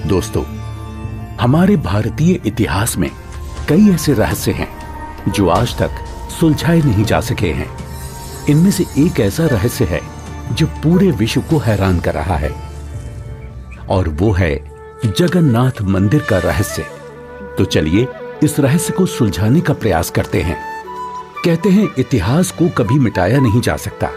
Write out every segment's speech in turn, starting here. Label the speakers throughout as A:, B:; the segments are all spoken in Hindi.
A: दोस्तों, हमारे भारतीय इतिहास में कई ऐसे रहस्य हैं जो आज तक सुलझाए नहीं जा सके हैं। इनमें से एक ऐसा रहस्य है जो पूरे विश्व को हैरान कर रहा है, और वो है जगन्नाथ मंदिर का रहस्य। तो चलिए इस रहस्य को सुलझाने का प्रयास करते हैं। कहते हैं इतिहास को कभी मिटाया नहीं जा सकता।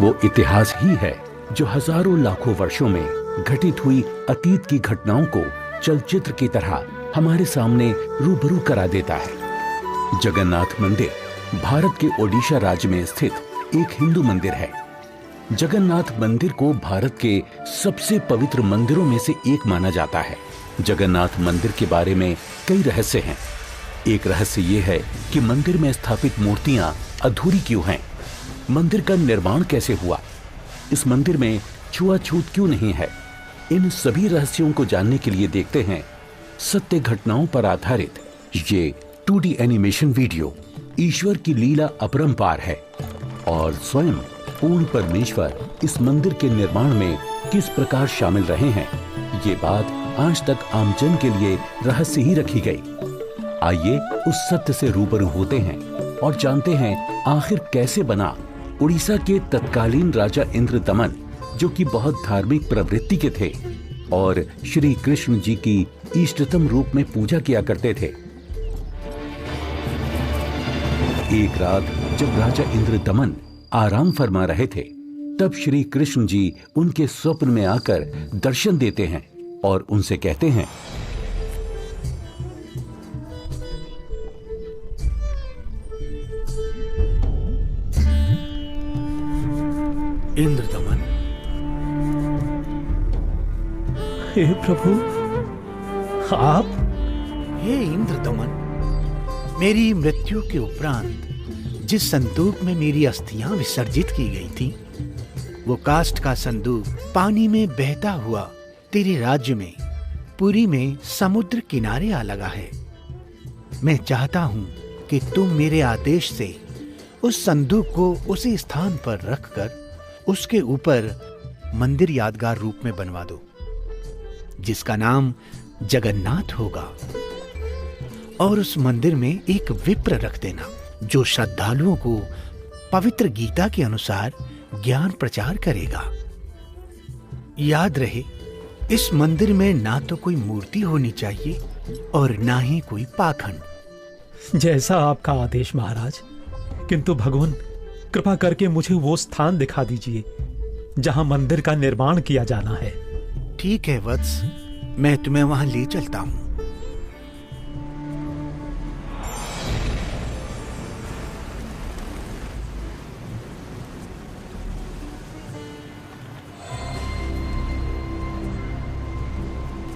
A: वो इतिहास ही है जो हजारों लाखों वर्षों में घटित हुई अतीत की घटनाओं को चलचित्र की तरह हमारे सामने रूबरू करा देता है। जगन्नाथ मंदिर भारत के ओडिशा राज्य में स्थित एक हिंदू मंदिर है। जगन्नाथ मंदिर को भारत के सबसे पवित्र मंदिरों में से एक माना जाता है। जगन्नाथ मंदिर के बारे में कई रहस्य हैं। एक रहस्य ये है कि मंदिर में स्थापित मूर्तियां अधूरी क्यों हैं? मंदिर का निर्माण कैसे हुआ? इस मंदिर में छुआछूत क्यों नहीं है? इन सभी रहस्यों को जानने के लिए देखते हैं सत्य घटनाओं पर आधारित ये 2D एनिमेशन वीडियो। ईश्वर की लीला अपरंपार है और स्वयं पूर्ण परमेश्वर इस मंदिर के निर्माण में किस प्रकार शामिल रहे हैं, ये बात आज तक आमजन के लिए रहस्य ही रखी गई। आइए उस सत्य से रूबरू होते हैं और जानते हैं आखिर कैसे बना। उड़ीसा के तत्कालीन राजा इंद्रदमन, जो कि बहुत धार्मिक प्रवृत्ति के थे और श्री कृष्ण जी की इष्टतम रूप में पूजा किया करते थे। एक रात जब राजा इंद्रदमन आराम फरमा रहे थे, तब श्री कृष्ण जी उनके स्वप्न में आकर दर्शन देते हैं और उनसे कहते हैं,
B: इंद्रदमन,
C: हे प्रभु, आप?
B: हे इंद्रदमन, मेरी मृत्यु के उपरांत जिस संदूक में मेरी अस्थियां विसर्जित की गई थी, वो काष्ठ का संदूक पानी में बहता हुआ तेरे राज्य में पुरी में समुद्र किनारे आ लगा है। मैं चाहता हूं कि तुम मेरे आदेश से उस संदूक को उसी स्थान पर रखकर उसके ऊपर मंदिर यादगार रूप में बनवा दो, जिसका नाम जगन्नाथ होगा। और उस मंदिर में एक विप्र रख देना जो श्रद्धालुओं को पवित्र गीता के अनुसार ज्ञान प्रचार करेगा। याद रहे, इस मंदिर में ना तो कोई मूर्ति होनी चाहिए और ना ही कोई पाखंड।
C: जैसा आपका आदेश महाराज। किंतु भगवान, कृपा करके मुझे वो स्थान दिखा दीजिए जहां मंदिर का निर्माण किया जाना है।
B: ठीक है वत्स, मैं तुम्हें वहां ले चलता हूं।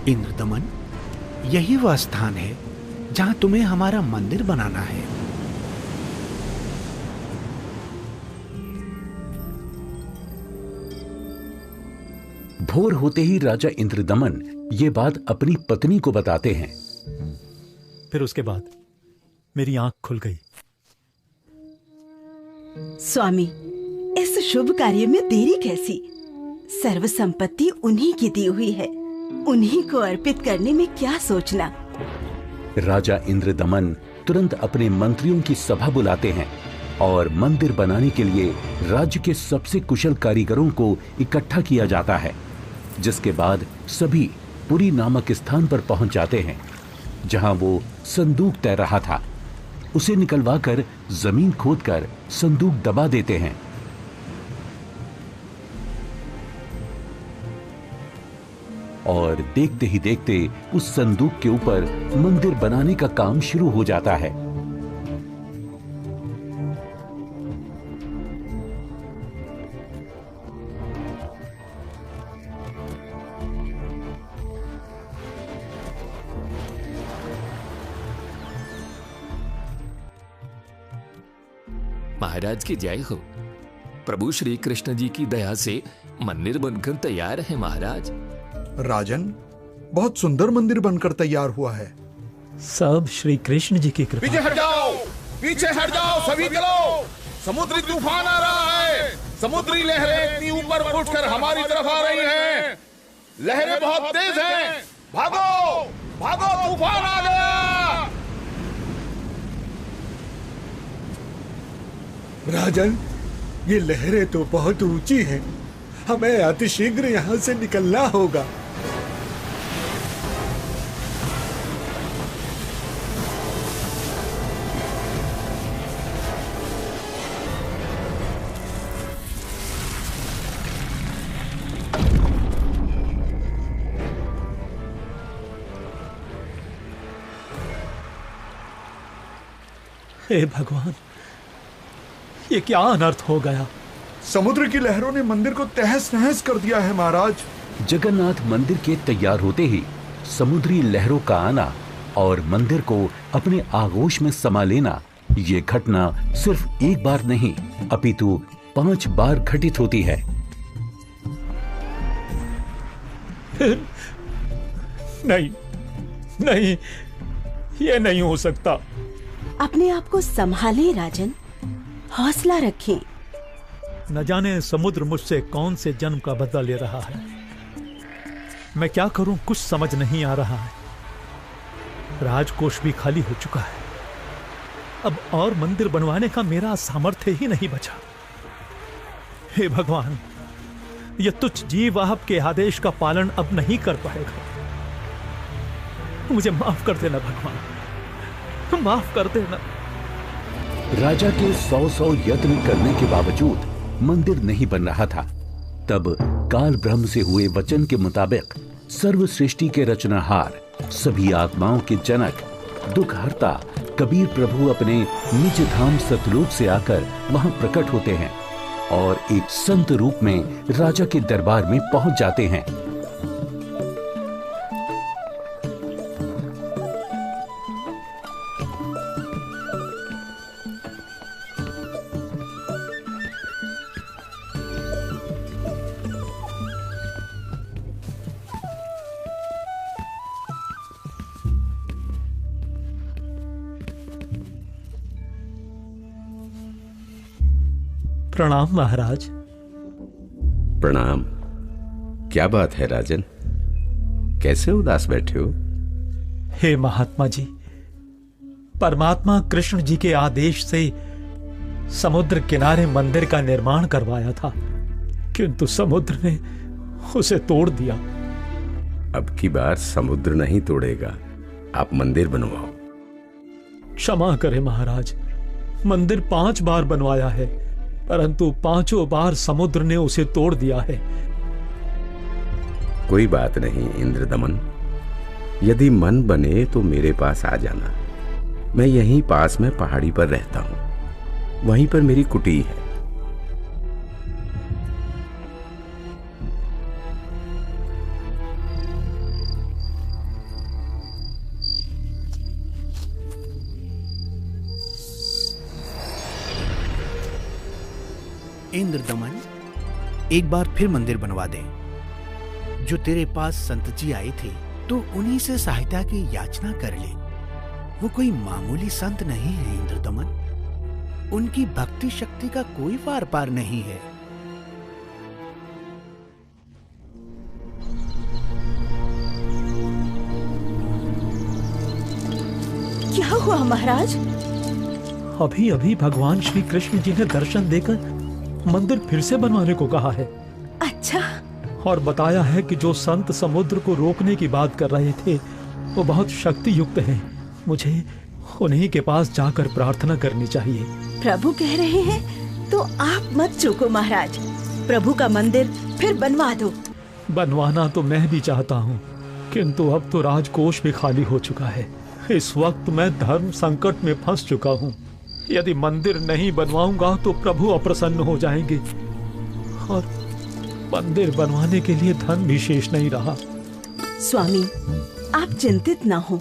B: इंद्रदमन, यही वह स्थान है जहां तुम्हें हमारा मंदिर बनाना है।
A: भोर होते ही राजा इंद्रदमन ये बात अपनी पत्नी को बताते हैं।
C: फिर उसके बाद मेरी आंख खुल गई।
D: स्वामी, इस शुभ कार्य में देरी कैसी? सर्व संपत्ति उन्हीं की दी हुई है, उन्हीं को अर्पित करने में क्या सोचना।
A: राजा इंद्रदमन तुरंत अपने मंत्रियों की सभा बुलाते हैं और मंदिर बनाने के लिए राज्य के सबसे कुशल कारीगरों को इकट्ठा किया जाता है। जिसके बाद सभी पुरी नामक स्थान पर पहुंच जाते हैं जहां वो संदूक तैर रहा था। उसे निकलवाकर जमीन खोदकर संदूक दबा देते हैं। और देखते ही देखते उस संदूक के ऊपर मंदिर बनाने का काम शुरू हो जाता है।
E: महाराज की जय हो। प्रभु श्री कृष्ण जी की दया से मंदिर बनकर तैयार है महाराज।
F: राजन, बहुत सुंदर मंदिर बनकर तैयार हुआ है।
C: सब श्री कृष्ण जी की कृपा।
G: पीछे हट जाओ, पीछे हट जाओ सभी, चलो। समुद्री तूफान आ रहा है। समुद्री लहरें इतनी ऊपर उठकर हमारी तरफ आ रही हैं। लहरें बहुत तेज हैं। भागो भागो, तूफान आ गया।
F: राजन, ये लहरें तो बहुत ऊंची हैं। हमें अतिशीघ्र यहाँ से निकलना होगा।
C: हे भगवान, ये क्या अनर्थ हो गया।
F: समुद्र की लहरों ने मंदिर को तहस नहस कर दिया है महाराज।
A: जगन्नाथ मंदिर के तैयार होते ही समुद्री लहरों का आना और मंदिर को अपने आगोश में समा लेना, ये घटना सिर्फ एक बार नहीं अपितु 5 बार घटित होती है।
C: नहीं नहीं, ये नहीं हो सकता।
D: अपने आप को संभालें राजन, हौसला रखें।
C: न जाने समुद्र मुझसे कौन से जन्म का बदला ले रहा है। मैं क्या करूं, कुछ समझ नहीं आ रहा है। राजकोष भी खाली हो चुका है। अब और मंदिर बनवाने का मेरा सामर्थ्य ही नहीं बचा। हे भगवान, यह तुच्छ जीव आपके आदेश का पालन अब नहीं कर पाएगा। मुझे माफ कर देना भगवान, माफ कर देना।
A: राजा के 100 यत्न करने के बावजूद मंदिर नहीं बन रहा था। तब काल ब्रह्म से हुए वचन के मुताबिक सर्व सृष्टि के रचनाहार, सभी आत्माओं के जनक, दुखहर्ता कबीर प्रभु अपने निज धाम सतलोक से आकर वहां प्रकट होते हैं और एक संत रूप में राजा के दरबार में पहुंच जाते हैं।
C: प्रणाम महाराज।
H: प्रणाम। क्या बात है राजन, कैसे उदास बैठे हो?
C: हे महात्मा जी, परमात्मा कृष्ण जी के आदेश से समुद्र किनारे मंदिर का निर्माण करवाया था, किंतु समुद्र ने उसे तोड़ दिया।
H: अब की बार समुद्र नहीं तोड़ेगा, आप मंदिर बनवाओ।
C: क्षमा करें महाराज, मंदिर 5 बार बनवाया है, परंतु 5 बार समुद्र ने उसे तोड़ दिया है।
H: कोई बात नहीं इंद्रदमन, यदि मन बने तो मेरे पास आ जाना। मैं यहीं पास में पहाड़ी पर रहता हूं, वहीं पर मेरी कुटी है।
B: इंद्रदमन, एक बार फिर मंदिर बनवा दे। जो तेरे पास संत जी आए थे तो उन्हीं से सहायता की याचना कर ले। वो कोई मामूली संत नहीं है इंद्रदमन, उनकी भक्ति शक्ति का कोई पार पार नहीं है।
D: क्या हुआ महाराज?
C: अभी अभी भगवान श्री कृष्ण जी ने दर्शन देकर मंदिर फिर से बनवाने को कहा है।
D: अच्छा।
C: और बताया है कि जो संत समुद्र को रोकने की बात कर रहे थे वो बहुत शक्ति युक्त हैं। मुझे उन्हीं के पास जाकर प्रार्थना करनी चाहिए।
D: प्रभु कह रहे हैं तो आप मत चूको महाराज, प्रभु का मंदिर फिर बनवा दो।
C: बनवाना तो मैं भी चाहता हूँ, किंतु अब तो राजकोष भी खाली हो चुका है। इस वक्त मैं धर्म संकट में फंस चुका हूँ। यदि मंदिर नहीं बनवाऊंगा तो प्रभु अप्रसन्न हो जाएंगे और मंदिर बनवाने के लिए धन भी शेष नहीं रहा।
D: स्वामी, आप चिंतित ना हो।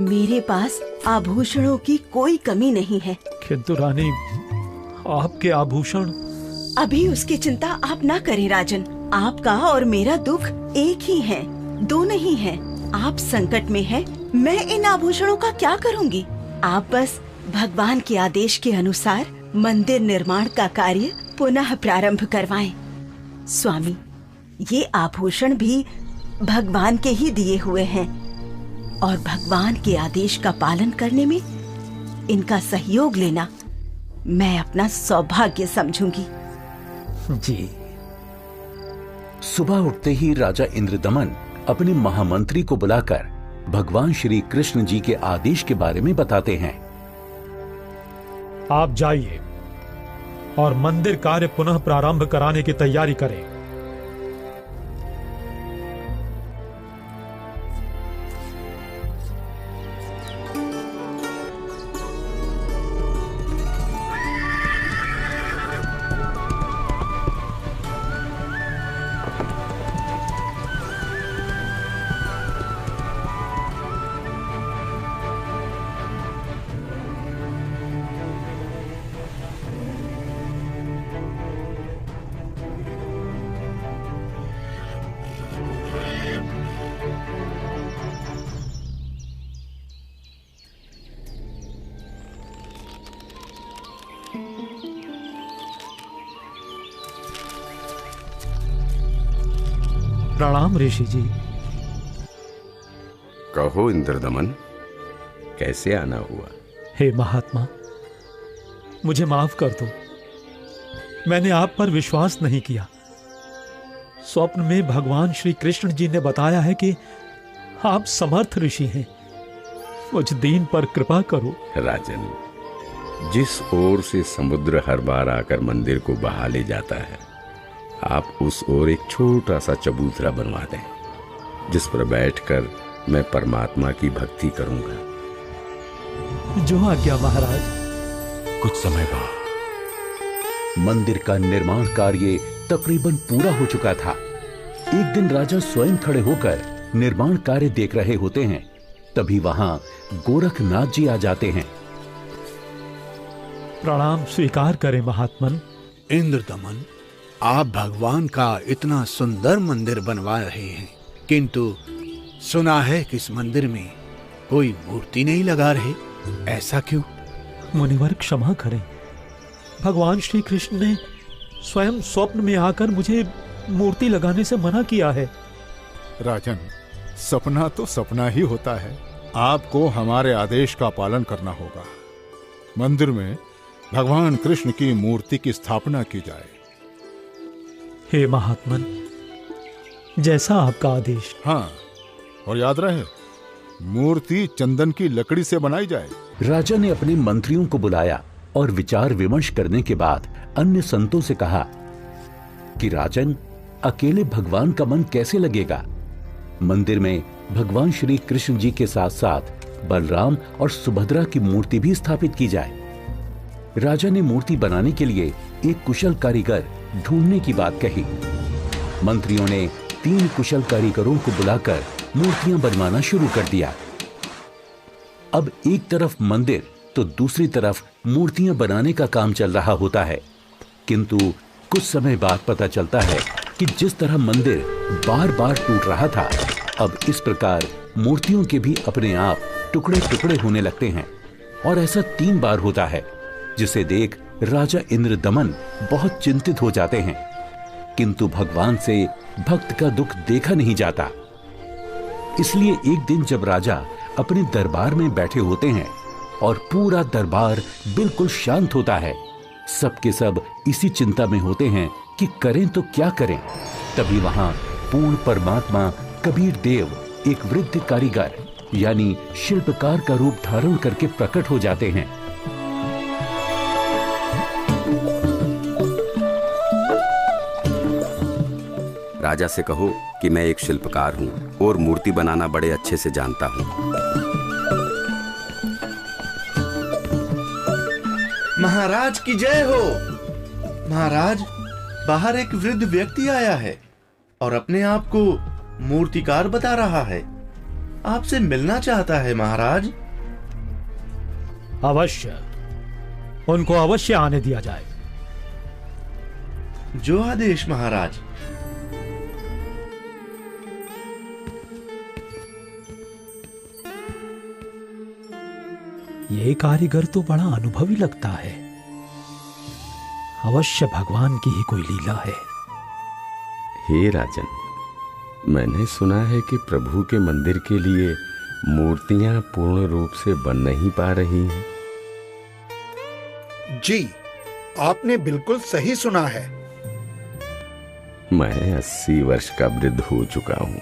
D: मेरे पास आभूषणों की कोई कमी नहीं है।
C: किंतु रानी, आपके आभूषण।
D: अभी उसकी चिंता आप ना करें राजन। आपका और मेरा दुख एक ही है, दो नहीं है। आप संकट में हैं, मैं इन आभूषणों का क्या करूंगी? आप बस भगवान के आदेश के अनुसार मंदिर निर्माण का कार्य पुनः प्रारंभ करवाएं। स्वामी, ये आभूषण भी भगवान के ही दिए हुए हैं और भगवान के आदेश का पालन करने में इनका सहयोग लेना मैं अपना सौभाग्य समझूंगी।
C: जी।
A: सुबह उठते ही राजा इंद्रदमन अपने महामंत्री को बुलाकर भगवान श्री कृष्ण जी के आदेश के बारे में बताते हैं।
C: आप जाइए और मंदिर कार्य पुनः प्रारंभ कराने की तैयारी करें। प्रणाम ऋषि जी।
H: कहो इंद्रदमन, कैसे आना हुआ?
C: हे महात्मा, मुझे माफ कर दो। मैंने आप पर विश्वास नहीं किया। स्वप्न में भगवान श्री कृष्ण जी ने बताया है कि आप समर्थ ऋषि हैं। मुझ दीन पर कृपा करो।
H: राजन, जिस ओर से समुद्र हर बार आकर मंदिर को बहा ले जाता है, आप उस ओर एक छोटा सा चबूतरा बनवा दें, जिस पर बैठकर मैं परमात्मा की भक्ति करूंगा।
C: जो आज्ञा महाराज।
A: कुछ समय बाद मंदिर का निर्माण कार्य तकरीबन पूरा हो चुका था। एक दिन राजा स्वयं खड़े होकर निर्माण कार्य देख रहे होते हैं। तभी वहां गोरखनाथ जी आ जाते हैं।
C: प्रणाम स्वीकार करें महात्मन।
B: इंद्रदमन, आप भगवान का इतना सुंदर मंदिर बनवा रहे हैं, किंतु सुना है कि इस मंदिर में कोई मूर्ति नहीं लगा रहे। ऐसा क्यों?
C: मुनिवर क्षमा करें। भगवान श्री कृष्ण ने स्वयं स्वप्न में आकर मुझे मूर्ति लगाने से मना किया है।
G: राजन, सपना तो सपना ही होता है। आपको हमारे आदेश का पालन करना होगा। मंदिर में भगवान कृष्ण की मूर्ति की स्थापना की जाए।
C: हे महात्मन, जैसा आपका आदेश।
G: हाँ, और याद रहे, मूर्ति चंदन की लकड़ी से बनाई जाए।
A: राजा ने अपने मंत्रियों को बुलाया और विचार विमर्श करने के बाद अन्य संतों से कहा कि राजन, अकेले भगवान का मन कैसे लगेगा? मंदिर में भगवान श्री कृष्ण जी के साथ साथ बलराम और सुभद्रा की मूर्ति भी स्थापित की जाए। राजा ने मूर्ति बनाने के लिए एक कुशल कारीगर ढूंढने की बात कही। मंत्रियों ने 3 कुशल कारीगरों को बुलाकर मूर्तियां बनवाना शुरू कर दिया। अब एक तरफ मंदिर तो दूसरी तरफ मूर्तियां बनाने का काम चल रहा होता है, किंतु कुछ समय बाद पता चलता है कि जिस तरह मंदिर बार बार टूट रहा था, अब इस प्रकार मूर्तियों के भी अपने आप टुकड़े टुकड़े होने लगते हैं। और ऐसा 3 बार होता है, जिसे देख राजा इंद्रदमन बहुत चिंतित हो जाते हैं। किंतु भगवान से भक्त का दुख देखा नहीं जाता। इसलिए एक दिन जब राजा अपने दरबार में बैठे होते हैं और पूरा दरबार बिल्कुल शांत होता है, सबके सब इसी चिंता में होते हैं कि करें तो क्या करें। तभी वहां पूर्ण परमात्मा कबीर देव एक वृद्ध कारीगर यानी शिल्पकार का रूप धारण करके प्रकट हो जाते हैं।
H: राजा से कहो कि मैं एक शिल्पकार हूँ और मूर्ति बनाना बड़े अच्छे से जानता हूँ।
I: महाराज की जय हो। महाराज, बाहर एक वृद्ध व्यक्ति आया है और अपने आप को मूर्तिकार बता रहा है। आपसे मिलना चाहता है महाराज।
C: अवश्य, उनको अवश्य आने दिया जाए।
I: जो आदेश महाराज।
C: ये कारीगर तो बड़ा अनुभवी लगता है। अवश्य भगवान की ही कोई लीला है।
H: हे राजन, मैंने सुना है कि प्रभु के मंदिर के लिए मूर्तियां पूर्ण रूप से बन नहीं पा रही हैं।
F: जी, आपने बिल्कुल सही सुना है।
H: मैं 80 वर्ष का वृद्ध हो चुका हूँ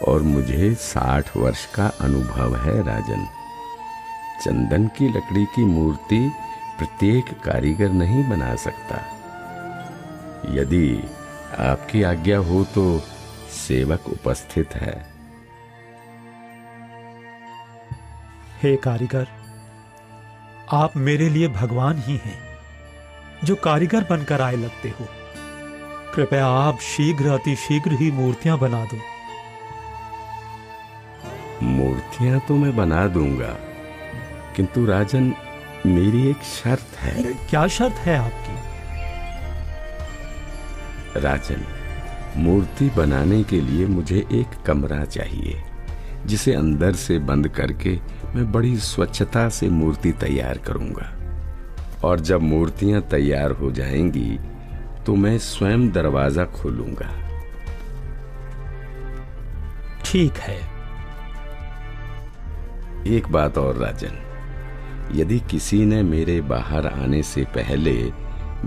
H: और मुझे 60 वर्ष का अनुभव है राजन। चंदन की लकड़ी की मूर्ति प्रत्येक कारीगर नहीं बना सकता। यदि आपकी आज्ञा हो तो सेवक उपस्थित है।
C: हे कारीगर, आप मेरे लिए भगवान ही हैं, जो कारीगर बनकर आए लगते हो। कृपया आप शीघ्र अतिशीघ्र ही मूर्तियां बना दो।
H: मूर्तियां तो मैं बना दूंगा, किंतु राजन, मेरी एक शर्त है।
C: क्या शर्त है आपकी?
H: राजन, मूर्ति बनाने के लिए मुझे एक कमरा चाहिए, जिसे अंदर से बंद करके मैं बड़ी स्वच्छता से मूर्ति तैयार करूंगा। और जब मूर्तियां तैयार हो जाएंगी तो मैं स्वयं दरवाजा खोलूंगा।
C: ठीक है।
H: एक बात और राजन, यदि किसी ने मेरे बाहर आने से पहले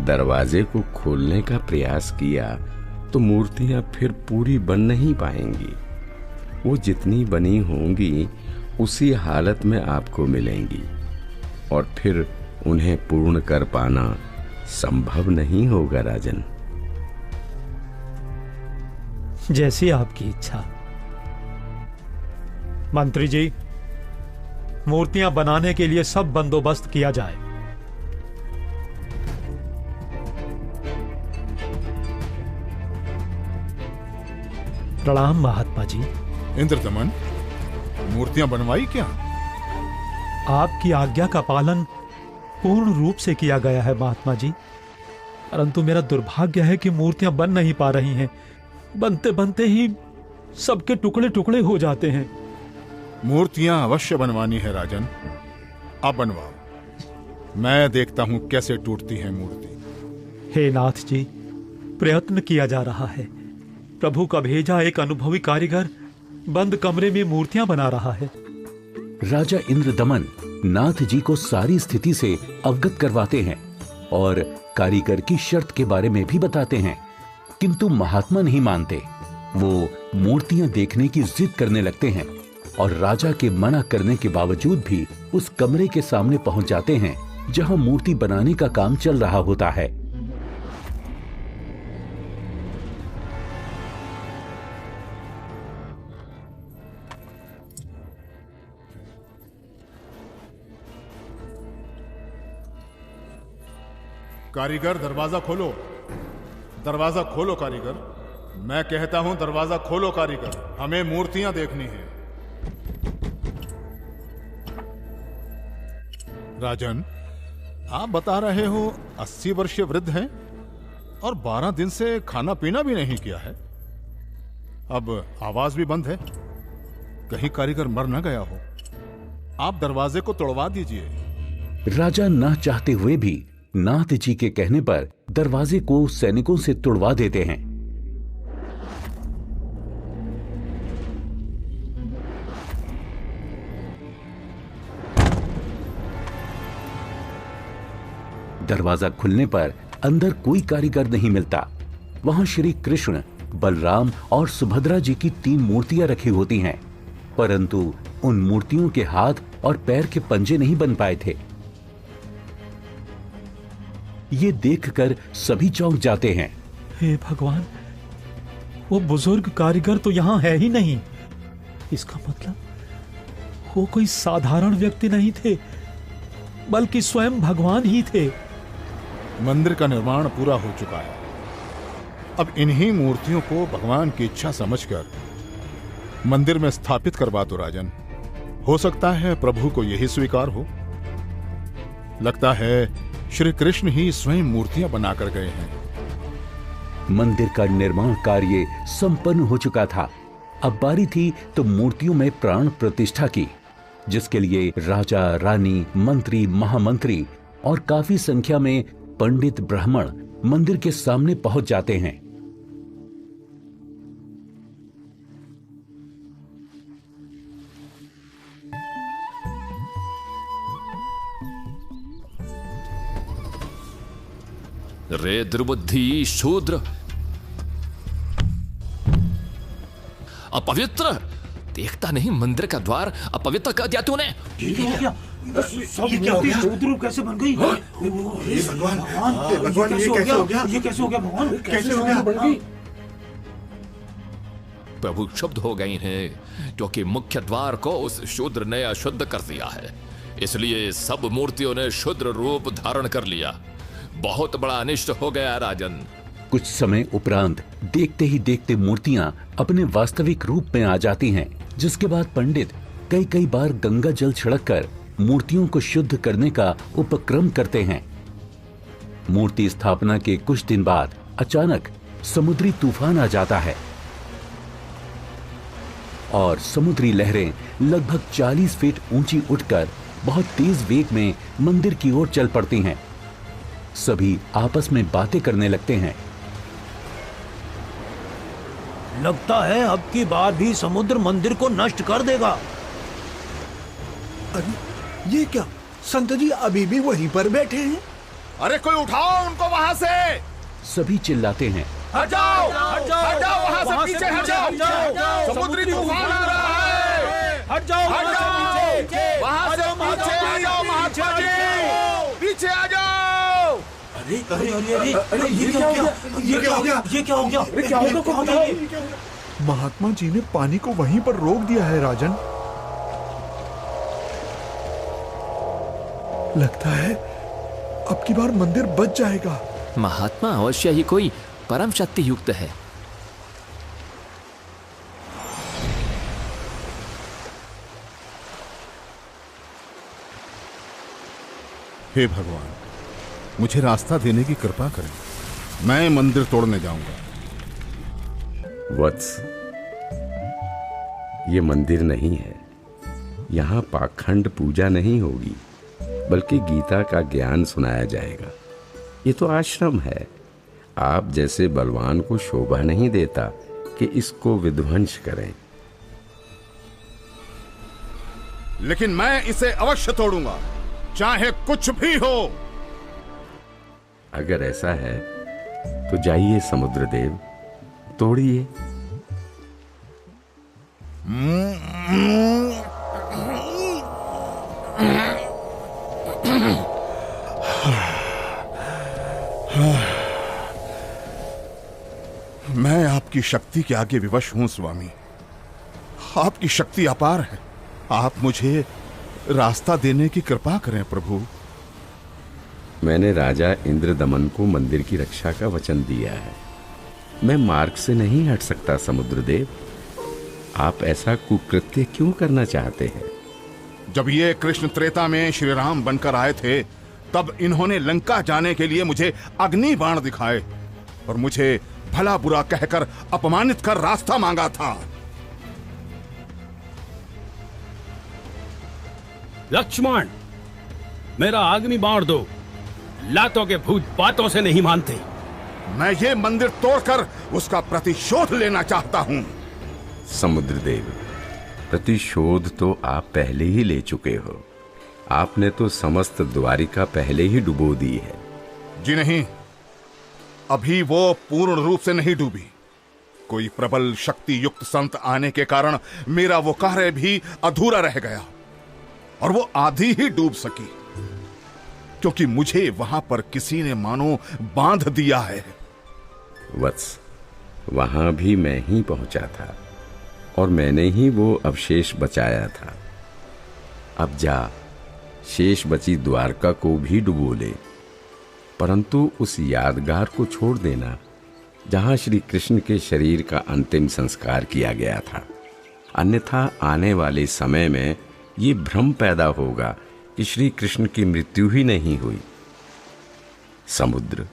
H: दरवाजे को खोलने का प्रयास किया तो मूर्तियां फिर पूरी बन नहीं पाएंगी। वो जितनी बनी होंगी उसी हालत में आपको मिलेंगी और फिर उन्हें पूर्ण कर पाना संभव नहीं होगा राजन।
C: जैसी आपकी इच्छा। मंत्री जी, मूर्तियां बनाने के लिए सब बंदोबस्त किया जाए। प्रणाम महात्मा जी।
G: इंद्रदमन, मूर्तियां बनवाई क्या?
C: आपकी आज्ञा का पालन पूर्ण रूप से किया गया है महात्मा जी, परंतु मेरा दुर्भाग्य है कि मूर्तियां बन नहीं पा रही हैं। बनते बनते ही सबके टुकड़े टुकड़े हो जाते हैं।
G: मूर्तियां अवश्य बनवानी है राजन, आप बनवाओ। मैं देखता हूं कैसे टूटती है मूर्ति।
C: हे नाथ जी, प्रयत्न किया जा रहा है। प्रभु का भेजा एक अनुभवी कारीगर बंद कमरे में मूर्तियां बना रहा है।
A: राजा इंद्रदमन नाथ जी को सारी स्थिति से अवगत करवाते हैं और कारीगर की शर्त के बारे में भी बताते हैं, किंतु महात्मा नहीं मानते। वो मूर्तियां देखने की जिद करने लगते हैं और राजा के मना करने के बावजूद भी उस कमरे के सामने पहुंच जाते हैं जहां मूर्ति बनाने का काम चल रहा होता है।
G: कारीगर, दरवाजा खोलो। दरवाजा खोलो कारीगर। मैं कहता हूं दरवाजा खोलो कारीगर, हमें मूर्तियां देखनी है। राजन, आप बता रहे हो 80 वर्षीय वृद्ध हैं और 12 दिन से खाना पीना भी नहीं किया है। अब आवाज भी बंद है, कहीं कारीगर मर न गया हो। आप दरवाजे को तोड़वा दीजिए।
A: राजा न चाहते हुए भी नाथ जी के कहने पर दरवाजे को सैनिकों से तुड़वा देते हैं। दरवाजा खुलने पर अंदर कोई कारीगर नहीं मिलता। वहां श्री कृष्ण, बलराम और सुभद्रा जी की 3 मूर्तियां रखी होती हैं, परंतु उन मूर्तियों के हाथ और पैर के पंजे नहीं बन पाए थे। ये देखकर सभी चौंक जाते हैं।
C: हे भगवान, वो बुजुर्ग कारीगर तो यहाँ है ही नहीं। इसका मतलब वो कोई साधारण व्यक्ति नहीं थे, बल्कि स्वयं भगवान ही थे।
G: मंदिर का निर्माण पूरा हो चुका है। अब इन्हीं मूर्तियों को भगवान की इच्छा समझकर मंदिर में स्थापित करवा दो राजन। हो सकता है प्रभु को यही स्वीकार हो। लगता है श्री कृष्ण ही स्वयं मूर्तियां बनाकर गए हैं।
A: मंदिर का निर्माण कार्य संपन्न हो चुका था। अब बारी थी तो मूर्तियों में प्राण प्रतिष्ठा की। जिसके लिए राजा, रानी, मंत्री, महामंत्री और काफी संख्या में पंडित ब्राह्मण मंदिर के सामने पहुंच जाते हैं।
E: रे दुर्बुद्धि शूद्र, अपवित्र! देखता नहीं मंदिर का द्वार अपवित्र कर दिया तूने।
J: शूद्र कैसे बन गई? भगवान ये कैसे हो गया? ये कैसे हो गया भगवान? कैसे हो गया?
E: प्रभु क्षुब्ध हो गई हैं क्योंकि मुख्य द्वार को उस शूद्र ने अशुद्ध कर दिया है, इसलिए सब मूर्तियों ने शूद्र रूप धारण कर लिया। बहुत बड़ा अनिष्ट हो गया राजन।
A: कुछ समय उपरांत देखते ही देखते मूर्तियां अपने वास्तविक रूप में आ जाती हैं, जिसके बाद पंडित कई बार गंगा जल छिड़ककर मूर्तियों को शुद्ध करने का उपक्रम करते हैं। मूर्ति स्थापना के कुछ दिन बाद अचानक समुद्री तूफान आ जाता है और समुद्री लहरें लगभग 40 फीट ऊंची उठकर बहुत तेज वेग में मंदिर की ओर चल पड़ती हैं। सभी आपस में बातें करने लगते हैं।
J: लगता है अब की बार भी समुद्र मंदिर को नष्ट कर देगा।
F: अरे ये क्या, संत जी अभी भी वहीं पर बैठे हैं?
G: अरे कोई उठाओ उनको वहां से।
A: सभी चिल्लाते हैं,
G: हट जाओ, हट जाओ, हट जाओ, वहां से पीछे हट जाओ, समुद्री तूफान आ रहा है।
J: हट जाओ,
G: हट जाओ, वहां से पीछे आ जाओ, महात्मा जी, पीछे आ जाओ।
J: अरे अरे अरे अरे अरे ये क्या हो गया? ये क्या हो गया? ये क्या हो गया? क्या हो गया?
F: महात्मा जी ने पानी को वहीं पर रोक दिया है राजन। लगता है अब की बार मंदिर बच जाएगा।
E: महात्मा अवश्य ही कोई परम शक्ति युक्त है।
G: हे भगवान, मुझे रास्ता देने की कृपा करें। मैं मंदिर तोड़ने जाऊंगा।
H: वत्स, ये मंदिर नहीं है। यहाँ पाखंड पूजा नहीं होगी, बल्कि गीता का ज्ञान सुनाया जाएगा। ये तो आश्रम है। आप जैसे बलवान को शोभा नहीं देता कि इसको विध्वंस करें।
G: लेकिन मैं इसे अवश्य तोड़ूंगा, चाहे कुछ भी हो।
H: अगर ऐसा है तो जाइए समुद्रदेव, तोड़िए।
G: मैं आपकी शक्ति के आगे विवश हूं स्वामी। आपकी शक्ति अपार है। आप मुझे रास्ता देने की कृपा करें प्रभु।
H: मैंने राजा इंद्रदमन को मंदिर की रक्षा का वचन दिया है। मैं मार्ग से नहीं हट सकता समुद्रदेव। आप ऐसा कुकृत्य क्यों करना चाहते हैं?
G: जब ये कृष्ण त्रेता में श्री राम बनकर आए थे, तब इन्होंने लंका जाने के लिए मुझे अग्नि बाण दिखाए और मुझे भला बुरा कहकर अपमानित कर रास्ता मांगा था।
K: लक्ष्मण, मेरा अग्नि बाण दो। लातों के भूत बातों से नहीं मानते।
G: मैं ये मंदिर तोड़कर उसका प्रतिशोध लेना चाहता हूं।
H: समुद्रदेव, प्रतिशोध तो आप पहले ही ले चुके हो। आपने तो समस्त द्वारिका पहले ही डुबो दी है।
G: जी नहीं, अभी वो पूर्ण रूप से नहीं डूबी। कोई प्रबल शक्ति युक्त संत आने के कारण मेरा वो कार्य भी अधूरा रह गया और वो आधी ही डूब सकी, क्योंकि मुझे वहां पर किसी ने मानो बांध दिया है।
H: वत्स, वहां भी मैं ही पहुंचा था और मैंने ही वो अवशेष बचाया था। अब जा, शेष बची द्वारका को भी डुबो ले, परंतु उस यादगार को छोड़ देना जहां श्री कृष्ण के शरीर का अंतिम संस्कार किया गया था। अन्यथा आने वाले समय में ये भ्रम पैदा होगा कि श्री कृष्ण की मृत्यु ही नहीं हुई। समुद्र,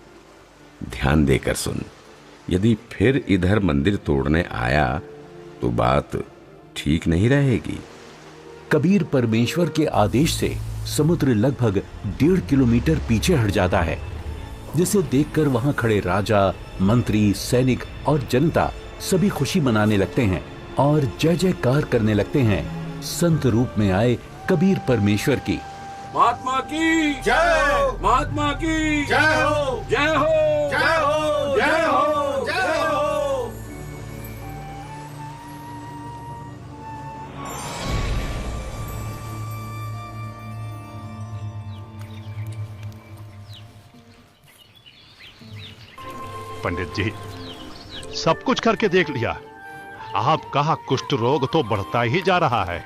H: ध्यान देकर सुन। यदि फिर इधर मंदिर तोड़ने आया तो बात ठीक नहीं रहेगी।
A: कबीर परमेश्वर के आदेश से समुद्र लगभग 1.5 किलोमीटर पीछे हट जाता है, जिसे देखकर वहां खड़े राजा, मंत्री, सैनिक और जनता सभी खुशी मनाने लगते हैं और जय जयकार करने लगते हैं संत रूप में आए कबीर परमेश्वर की।
K: महात्मा की जय, महात्मा की जय हो, जय हो, जय हो, जय हो, जय हो।
L: पंडित जी, सब कुछ करके देख लिया, आपका कुष्ठ रोग तो बढ़ता ही जा रहा है।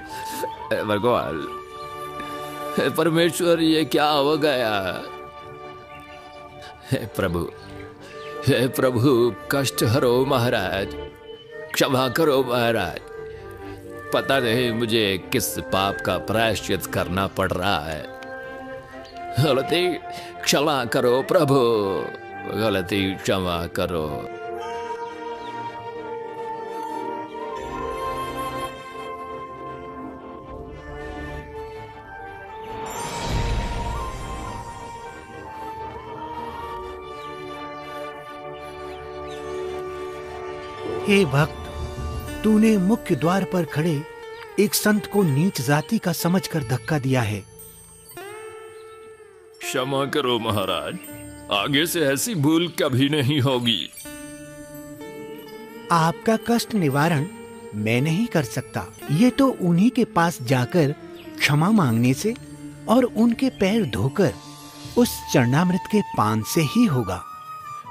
E: भगवान, परमेश्वर, ये क्या हो गया? हे प्रभु, कष्ट हरो महाराज, क्षमा करो महाराज। पता नहीं मुझे किस पाप का प्रायश्चित करना पड़ रहा है। गलती क्षमा करो प्रभु, गलती क्षमा करो।
B: हे भक्त, तूने मुख्य द्वार पर खड़े एक संत को नीच जाति का समझकर धक्का दिया है।
E: क्षमा करो महाराज, आगे से ऐसी भूल कभी नहीं होगी।
B: आपका कष्ट निवारण मैं नहीं कर सकता, ये तो उन्हीं के पास जाकर क्षमा मांगने से और उनके पैर धोकर उस चरणामृत के पान से ही होगा।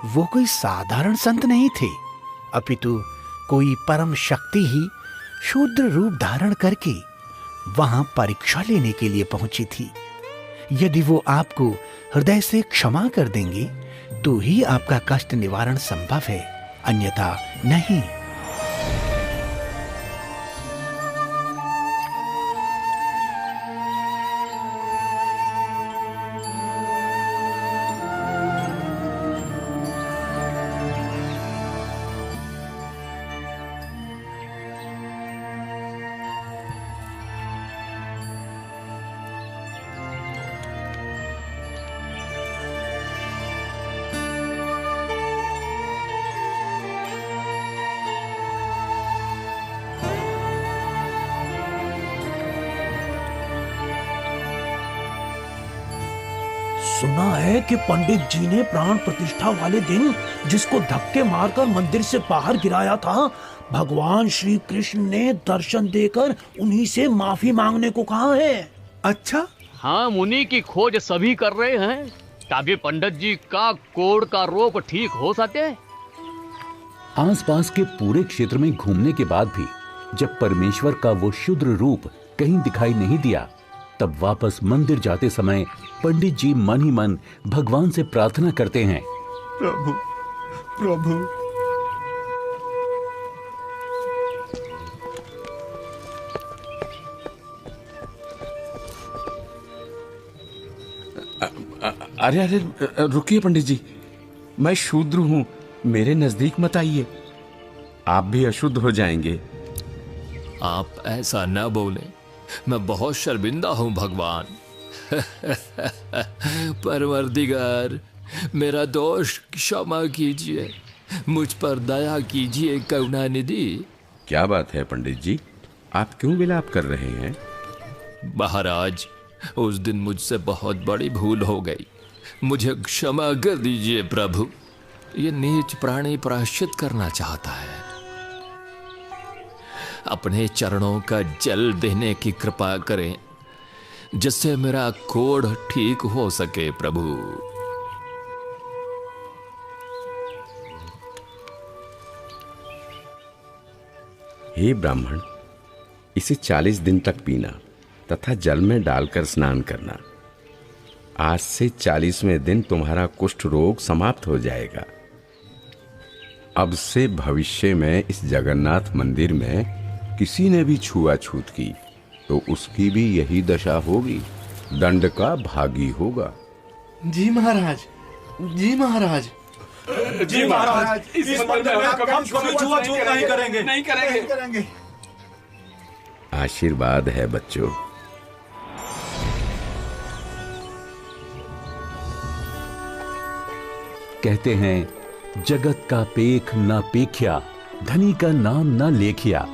B: वो कोई साधारण संत नहीं थे, अपितु कोई परम शक्ति ही शूद्र रूप धारण करके वहां परीक्षा लेने के लिए पहुंची थी। यदि वो आपको हृदय से क्षमा कर देंगे तो ही आपका कष्ट निवारण संभव है, अन्यथा नहीं।
J: सुना है कि पंडित जी ने प्राण प्रतिष्ठा वाले दिन जिसको धक्के मारकर मंदिर से बाहर गिराया था, भगवान श्री कृष्ण ने दर्शन देकर उन्हीं से माफी मांगने को कहा है।
B: अच्छा?
M: हाँ, मुनि की खोज सभी कर रहे हैं ताकि पंडित जी का कोढ़ का रोग ठीक हो सके।
A: आसपास के पूरे क्षेत्र में घूमने के बाद भी जब परमेश्वर का वो शुद्र रूप कहीं दिखाई नहीं दिया, तब वापस मंदिर जाते समय पंडित जी मन ही मन भगवान से प्रार्थना करते हैं,
F: प्रभु, प्रभु,
H: अरे अरे रुकिए पंडित जी, मैं शूद्र हूं, मेरे नजदीक मत आइए, आप भी अशुद्ध हो जाएंगे।
E: आप ऐसा न बोले, मैं बहुत शर्मिंदा हूं भगवान। परवरदिगार, मेरा दोष क्षमा कीजिए, मुझ पर दया कीजिए करुणानिधि।
H: क्या बात है पंडित जी, आप क्यों विलाप कर रहे हैं?
E: महाराज, उस दिन मुझसे बहुत बड़ी भूल हो गई, मुझे क्षमा कर दीजिए प्रभु। ये नीच प्राणी प्रायश्चित करना चाहता है, अपने चरणों का जल देने की कृपा करें जिससे मेरा कोढ़ ठीक हो सके प्रभु।
H: हे ब्राह्मण, इसे 40 दिन तक पीना तथा जल में डालकर स्नान करना। आज से 40वें दिन तुम्हारा कुष्ठ रोग समाप्त हो जाएगा। अब से भविष्य में इस जगन्नाथ मंदिर में किसी ने भी छुआछूत की तो उसकी भी यही दशा होगी, दंड का भागी होगा।
I: जी महाराज, जी महाराज,
J: जी महाराज, इस मंदिर में हम कभी छुआछूत नहीं करेंगे।
H: आशीर्वाद है बच्चों।
A: कहते हैं, जगत का पेख ना पेख्या, धनी का नाम ना लेखिया।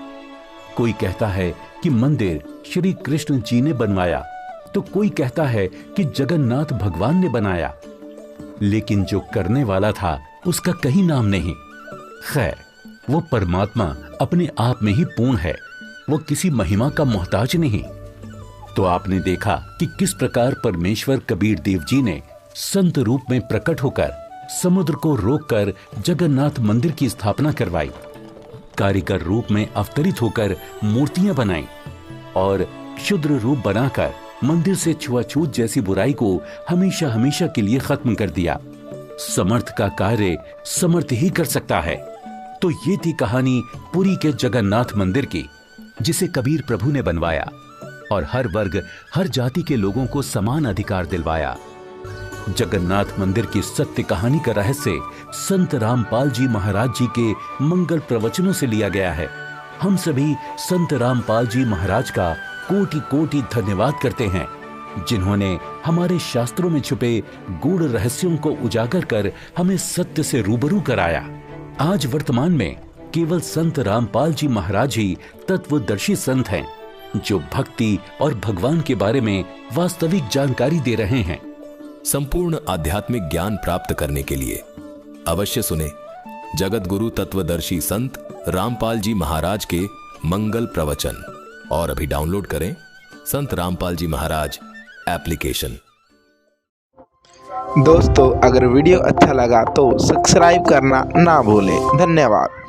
A: कोई कहता है कि मंदिर श्री कृष्ण जी ने बनवाया, तो कोई कहता है कि जगन्नाथ भगवान ने बनाया, लेकिन जो करने वाला था उसका कहीं नाम नहीं। खैर, वो परमात्मा अपने आप में ही पूर्ण है, वो किसी महिमा का मोहताज नहीं। तो आपने देखा कि किस प्रकार परमेश्वर कबीर देव जी ने संत रूप में प्रकट होकर समुद्र को रोककर जगन्नाथ मंदिर की स्थापना करवाई, कारीगर रूप में अवतरित होकर मूर्तियां बनाई और क्षुद्र रूप बनाकर मंदिर से छुआछूत जैसी बुराई को हमेशा हमेशा के लिए खत्म कर दिया। समर्थ का कार्य समर्थ ही कर सकता है। तो ये थी कहानी पुरी के जगन्नाथ मंदिर की, जिसे कबीर प्रभु ने बनवाया और हर वर्ग हर जाति के लोगों को समान अधिकार दिलवाया। जगन्नाथ मंदिर की सत्य कहानी का रहस्य संत रामपाल जी महाराज जी के मंगल प्रवचनों से लिया गया है। हम सभी संत रामपाल जी महाराज का कोटि कोटि धन्यवाद करते हैं, जिन्होंने हमारे शास्त्रों में छुपे गूढ़ रहस्यों को उजागर कर हमें सत्य से रूबरू कराया। आज वर्तमान में केवल संत रामपाल जी महाराज ही तत्वदर्शी संत हैं, जो भक्ति और भगवान के बारे में वास्तविक जानकारी दे रहे हैं।
N: संपूर्ण आध्यात्मिक ज्ञान प्राप्त करने के लिए अवश्य सुने जगत गुरु तत्वदर्शी संत रामपाल जी महाराज के मंगल प्रवचन, और अभी डाउनलोड करें संत रामपाल जी महाराज एप्लीकेशन।
O: दोस्तों, अगर वीडियो अच्छा लगा तो सब्सक्राइब करना ना भूलें। धन्यवाद।